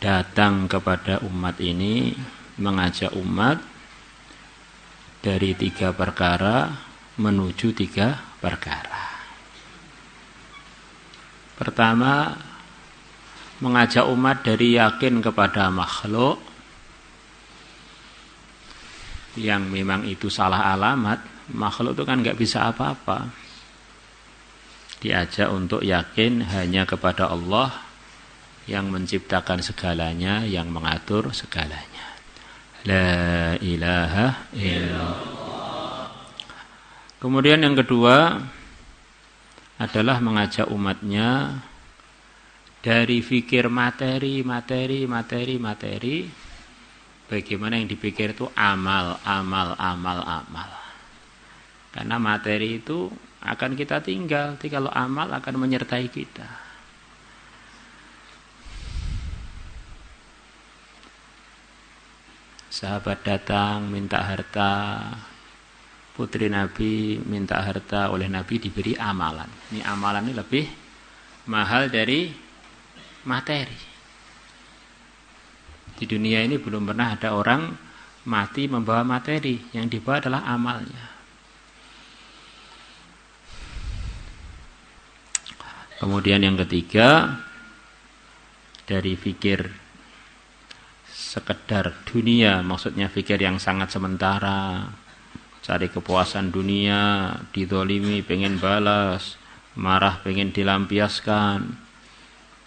datang kepada umat ini, mengajak umat dari 3 perkara menuju 3 perkara. Pertama, mengajak umat dari yakin kepada makhluk yang memang itu salah alamat. Makhluk itu kan nggak bisa apa-apa. Diajak untuk yakin hanya kepada Allah yang menciptakan segalanya, yang mengatur segalanya. La ilaha illallah. Kemudian yang kedua adalah mengajak umatnya dari fikir materi. Bagaimana yang dipikir itu amal. Karena materi itu akan kita tinggal, tapi kalau amal akan menyertai kita. Sahabat datang minta harta, putri Nabi minta harta, oleh Nabi diberi amalan. Ini amalan ini lebih mahal dari materi. Di dunia ini belum pernah ada orang mati membawa materi, yang dibawa adalah amalnya. Kemudian yang ketiga, dari fikir sekedar dunia, maksudnya fikir yang sangat sementara, cari kepuasan dunia, didolimi pengen balas, marah pengen dilampiaskan,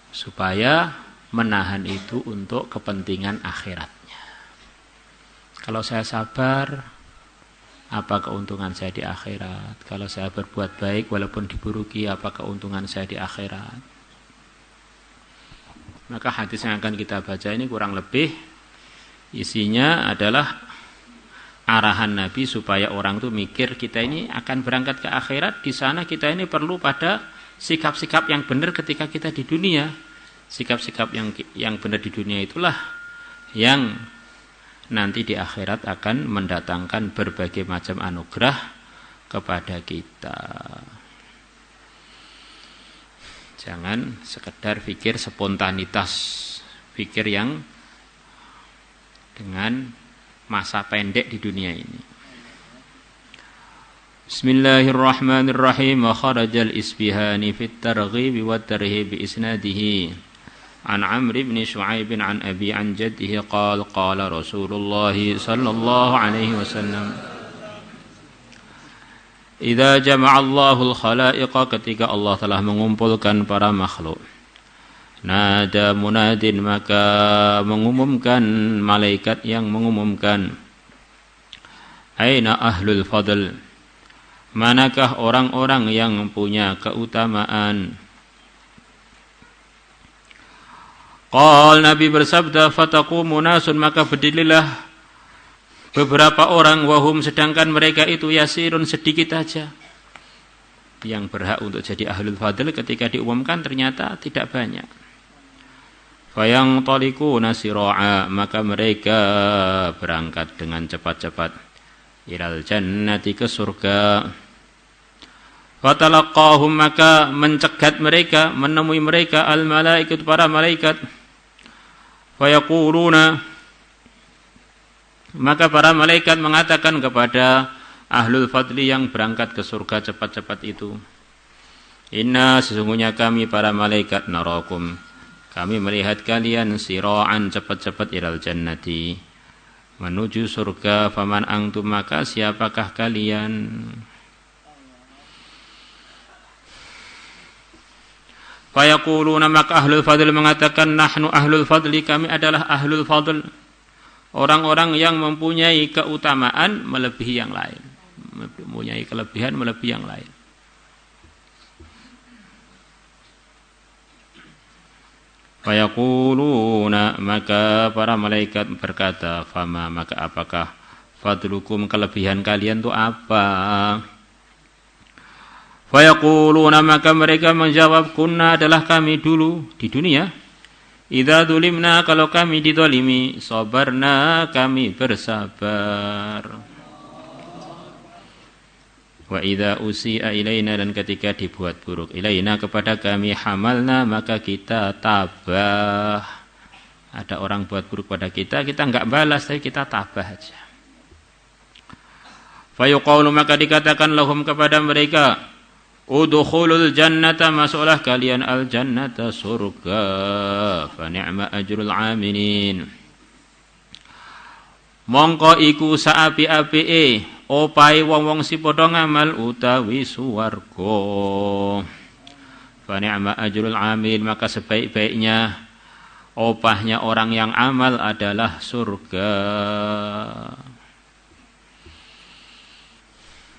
supaya menahan itu untuk kepentingan akhiratnya. Kalau saya sabar, apa keuntungan saya di akhirat? Kalau saya berbuat baik walaupun diburuki, apa keuntungan saya di akhirat? Maka hadis yang akan kita baca ini kurang lebih isinya adalah arahan Nabi supaya orang itu mikir kita ini akan berangkat ke akhirat. Di sana kita ini perlu pada sikap-sikap yang benar ketika kita di dunia. Sikap-sikap yang benar di dunia itulah yang nanti di akhirat akan mendatangkan berbagai macam anugerah kepada kita. Jangan sekedar pikir spontanitas, pikir yang dengan masa pendek di dunia ini. Bismillahirrahmanirrahim. Wa kharajal Isbihani fit targhib wa tarhib bi isnadihi an Amr bin Shu'aib an Abi an jaddihi qala qala Rasulullah sallallahu alaihi wasallam idza jama'a Allahul khalaiqa, ketika Allah telah mengumpulkan para makhluk, nada munadin, maka mengumumkan malaikat yang mengumumkan, aina ahlul fadl, manakah orang-orang yang punya keutamaan. Qal, Nabi bersabda, fataqumu nasun, maka berdirilah beberapa orang, wahum, sedangkan mereka itu yasirun, sedikit saja. Yang berhak untuk jadi ahlul fadl ketika diumumkan ternyata tidak banyak. Fayang taliku nasira'a, maka mereka berangkat dengan cepat-cepat ilal jannati, ke surga. Fatalaqahum, maka mencegat mereka, menemui mereka al malaikat, para malaikat. Fayaquluna, maka para malaikat mengatakan kepada ahlul fadli yang berangkat ke surga cepat-cepat itu, inna, sesungguhnya kami para malaikat, narakum, kami melihat kalian, sira'an, cepat-cepat ilal jannati, menuju surga. Faman antum, maka siapakah kalian? Fayaquluna, maka ahlul fadl mengatakan, nahnu ahlul fadli, kami adalah ahlul fadl, orang-orang yang mempunyai keutamaan melebihi yang lain, mempunyai kelebihan melebihi yang lain. Fayaquluna, maka para malaikat berkata, fama, maka apakah fadlukum, kelebihan kalian itu apa? Fayaquluna, maka mereka menjawab, kunna, adalah kami dulu di dunia, idza dzulimna, kalau kami dizalimi, sabarna, kami bersabar. Wa idza usi'a ilaina, dan ketika dibuat buruk ilaina, kepada kami, hamalna, maka kita tabah. Ada orang buat buruk pada kita, kita enggak balas, tapi kita tabah aja. Fayuqalu, maka dikatakan lahum kepada mereka, udkhulul jannata, masuklah kalian al jannata, surga, fa ni'ma ajrul amilin. Mongko iku saapi-apike opahe wong-wong si padha ngamal utawi swarga. Fa ni'ma ajrul amil, maka sebaik-baiknya opahnya orang yang amal adalah surga.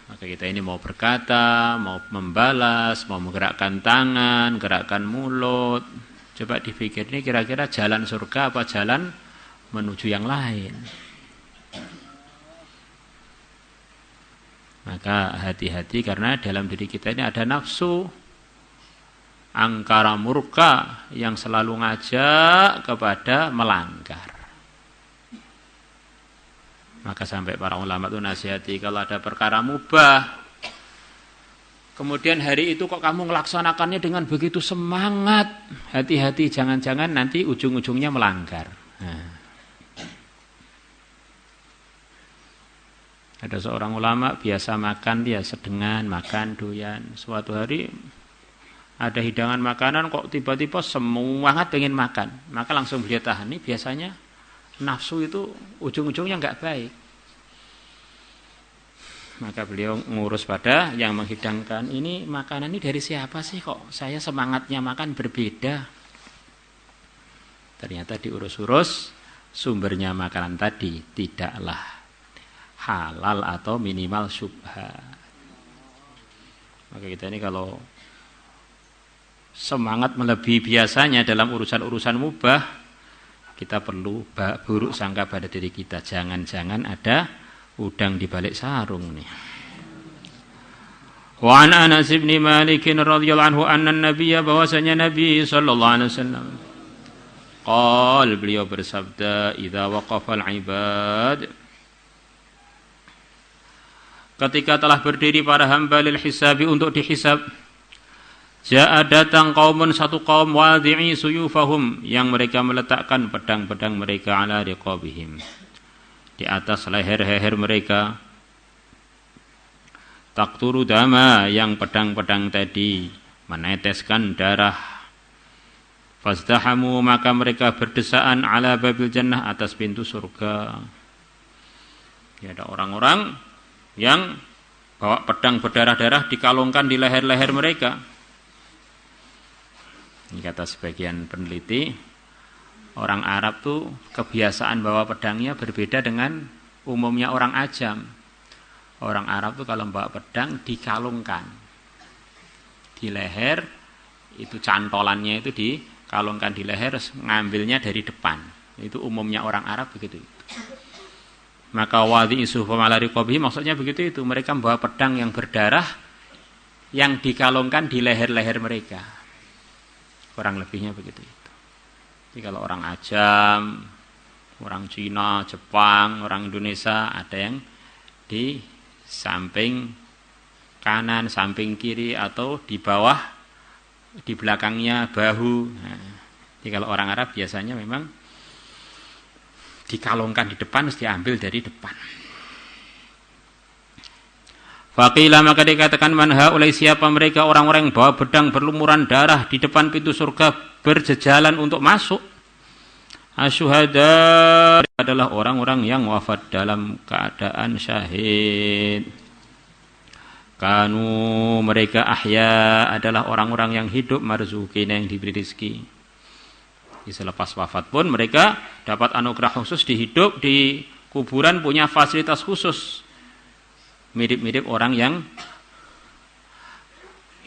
Maka kita ini mau berkata, mau membalas, mau menggerakkan tangan, gerakkan mulut. Coba dipikir, ini kira-kira jalan surga apa jalan menuju yang lain? Maka hati-hati, karena dalam diri kita ini ada nafsu angkara murka yang selalu ngajak kepada melanggar. Maka sampai para ulama itu nasihati, kalau ada perkara mubah, kemudian hari itu kok kamu melaksanakannya dengan begitu semangat, hati-hati, jangan-jangan nanti ujung-ujungnya melanggar. Nah. Ada seorang ulama biasa makan, dia sedengan, makan doyan. Suatu hari ada hidangan makanan, kok tiba-tiba semangat pengen makan. Maka langsung beliau tahan. Ini biasanya nafsu itu ujung-ujungnya enggak baik. Maka beliau ngurus pada yang menghidangkan, ini makanan ini dari siapa sih, kok saya semangatnya makan berbeda. Ternyata diurus-urus, sumbernya makanan tadi tidaklah halal atau minimal syubhat. Maka kita ini kalau semangat melebihi biasanya dalam urusan-urusan mubah, kita perlu buruk sangka pada diri kita. Jangan-jangan ada udang di balik sarung nih. Wa an Anas bin Malik radhiyallahu anhu anna an-nabiyya, bahwasanya Nabi sallallahu alaihi wasallam beliau bersabda, idza waqafal ibad, ketika telah berdiri para hamba lil hisabi, untuk dihisab, ja'a datang kaumun, satu kaum, wadi'i suyufahum, yang mereka meletakkan pedang-pedang mereka, ala riqabihim, di atas leher-leher mereka, taqturu dama, yang pedang-pedang tadi meneteskan darah, fazdahamu, maka mereka berdesaan, ala babil jannah, atas pintu surga. Ya, ada orang-orang yang bawa pedang berdarah-darah dikalungkan di leher-leher mereka. Ini kata sebagian peneliti, orang Arab tuh kebiasaan bawa pedangnya berbeda dengan umumnya orang Ajam. Orang Arab tuh kalau bawa pedang dikalungkan di leher, itu cantolannya itu dikalungkan di leher, ngambilnya dari depan. Itu umumnya orang Arab begitu. Maka wadi isufa ala riqabihi, maksudnya begitu itu, mereka membawa pedang yang berdarah yang dikalungkan di leher-leher mereka. Kurang lebihnya begitu itu. Jadi kalau orang Ajam, orang Cina, Jepang, orang Indonesia, ada yang di samping kanan, samping kiri, atau di bawah, di belakangnya bahu. Nah, jadi kalau orang Arab biasanya memang dikalungkan di depan, mesti diambil dari depan. Faqila, maka dikatakan, man haulai, siapa mereka, orang-orang yang bawa pedang berlumuran darah di depan pintu surga berjejalan untuk masuk. Asyuhada, adalah orang-orang yang wafat dalam keadaan syahid. Kanu, mereka ahya, adalah orang-orang yang hidup, marzukin, yang diberi rezeki. Selepas wafat pun mereka dapat anugerah khusus, di hidup di kuburan punya fasilitas khusus, mirip-mirip orang yang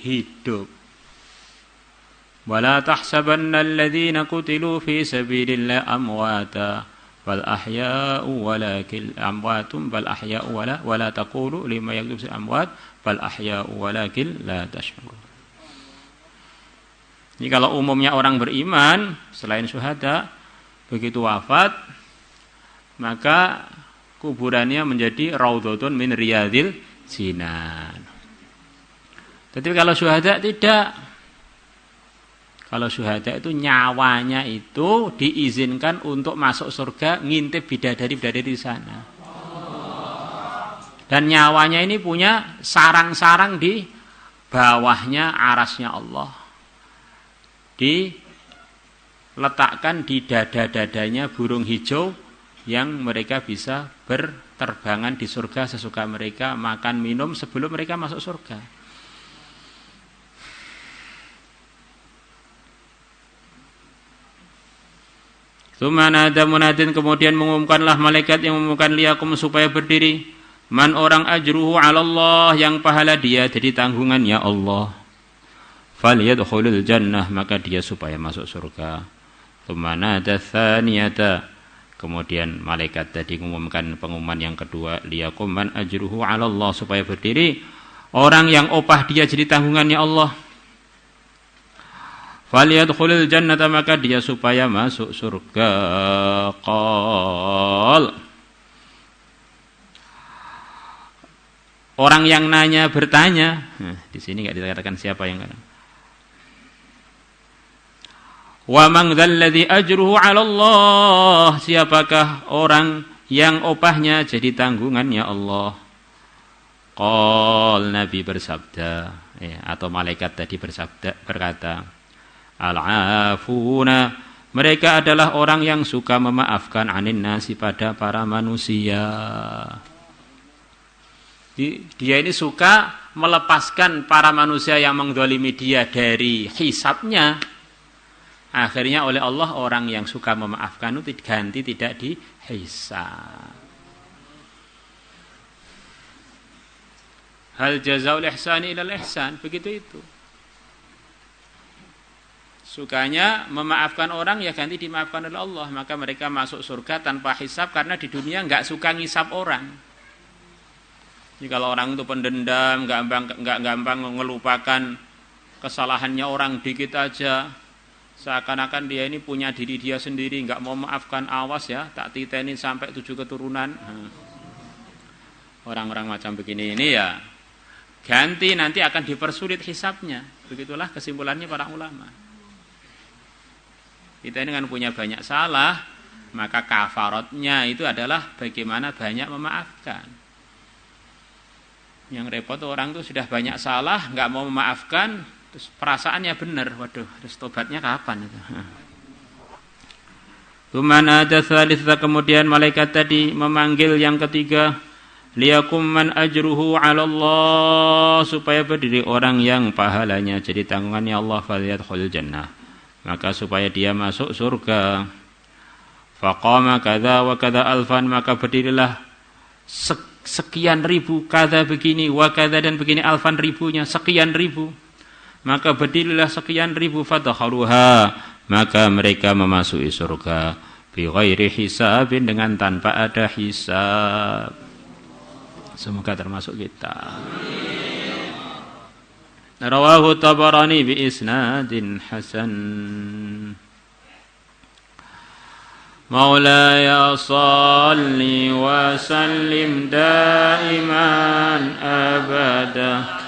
hidup. Wala tahsabanna alladhina qutilu fi sabilillahi amwata bal ahya'u walakin amwatun bal ahya'u wala taqulu lima yaktubu amwat bal ahya'u walakin la tash'urun. Ini kalau umumnya orang beriman selain syuhada, begitu wafat maka kuburannya menjadi raudhatun min riyadil jinan. Tapi kalau syuhada tidak. Kalau syuhada itu nyawanya itu diizinkan untuk masuk surga, ngintip bidadari-bidadari di sana. Dan nyawanya ini punya sarang-sarang di bawahnya arasnya Allah. Diletakkan di dada-dadanya burung hijau yang mereka bisa berterbangan di surga sesuka mereka, makan minum sebelum mereka masuk surga. Sumanada munadin, kemudian mengumumkanlah malaikat yang mengumumkan liyakum supaya berdiri. Man orang ajruhu 'ala Allah, yang pahala dia jadi tanggungannya Allah. Falyadkhulul jannah, maka dia supaya masuk surga. Sumanada tsaniyata, kemudian malaikat tadi mengumumkan pengumuman yang kedua, liyakum man ajruhu 'ala Allah, supaya berdiri orang yang opah dia jadi tanggungannya Allah. Falyadkhulul jannata, maka dia supaya masuk surga. Qal, orang yang nanya bertanya. Di sini enggak dikatakan siapa yang kata. Wa man dzalladzi ajruhu 'ala Allah, siapakah orang yang opahnya jadi tanggungannya Allah? Qal, Nabi bersabda, atau malaikat tadi berkata, al-afuna, mereka adalah orang yang suka memaafkan anin nasi, pada para manusia. Dia ini suka melepaskan para manusia yang mengdzalimi dia dari hisabnya. Akhirnya oleh Allah orang yang suka memaafkan itu diganti tidak dihisab. Hal jazaul ihsani ilal ihsan, begitu itu. Sukanya memaafkan orang, ya ganti dimaafkan oleh Allah. Maka mereka masuk surga tanpa hisab, karena di dunia enggak suka ngisap orang. Jadi kalau orang itu pendendam, enggak gampang ngelupakan kesalahannya orang dikit aja, seakan-akan dia ini punya diri dia sendiri, enggak mau maafkan, awas ya, tak titeni sampai 7 keturunan. Orang-orang macam begini ini ya ganti, nanti akan dipersulit hisabnya. Begitulah kesimpulannya para ulama. Kita ini kan punya banyak salah, maka kafaratnya itu adalah bagaimana banyak memaafkan. Yang repot orang itu sudah banyak salah, nggak mau memaafkan, terus perasaannya benar, waduh, terus tobatnya kapan itu? Tsumma ada tsalitsah, kemudian malaikat tadi memanggil yang ketiga, liyakum man ajruhu 'ala Allah, supaya berdiri orang yang pahalanya jadi tanggungannya Allah, falyadkhulul jannah, maka supaya dia masuk surga. Faqama kadza wa kadza alfan, maka berdirilah sekian ribu, kadza begini, wa kadza dan begini, alfan ribunya, sekian ribu. Maka berdirilah sekian ribu, fadkhaluha, maka mereka memasuki surga, bi ghairi hisabin, dengan tanpa ada hisab. Semoga termasuk kita. Rawahu Tabarani bi isnadin hasan. Maulaya salli wa sallim daiman abada.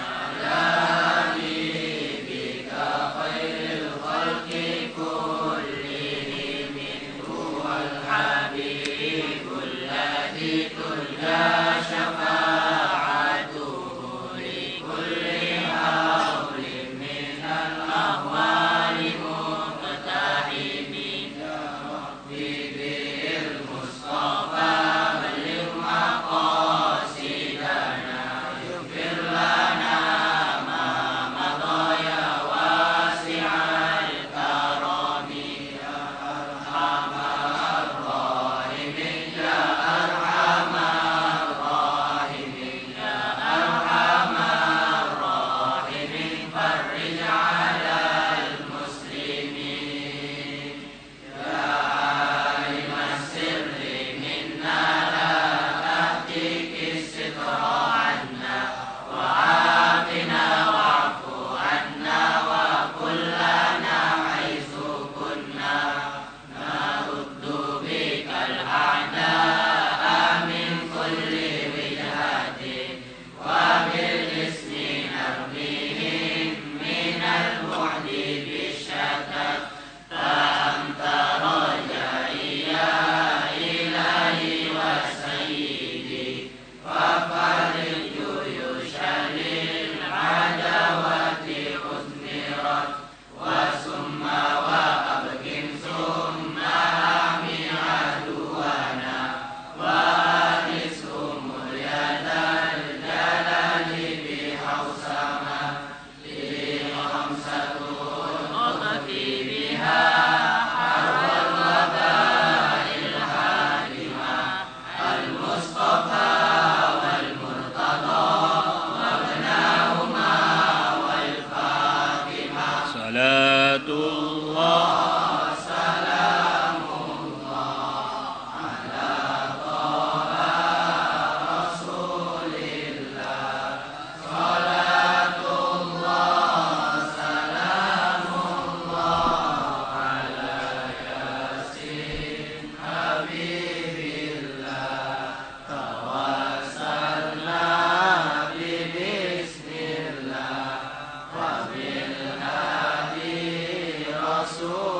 Rasul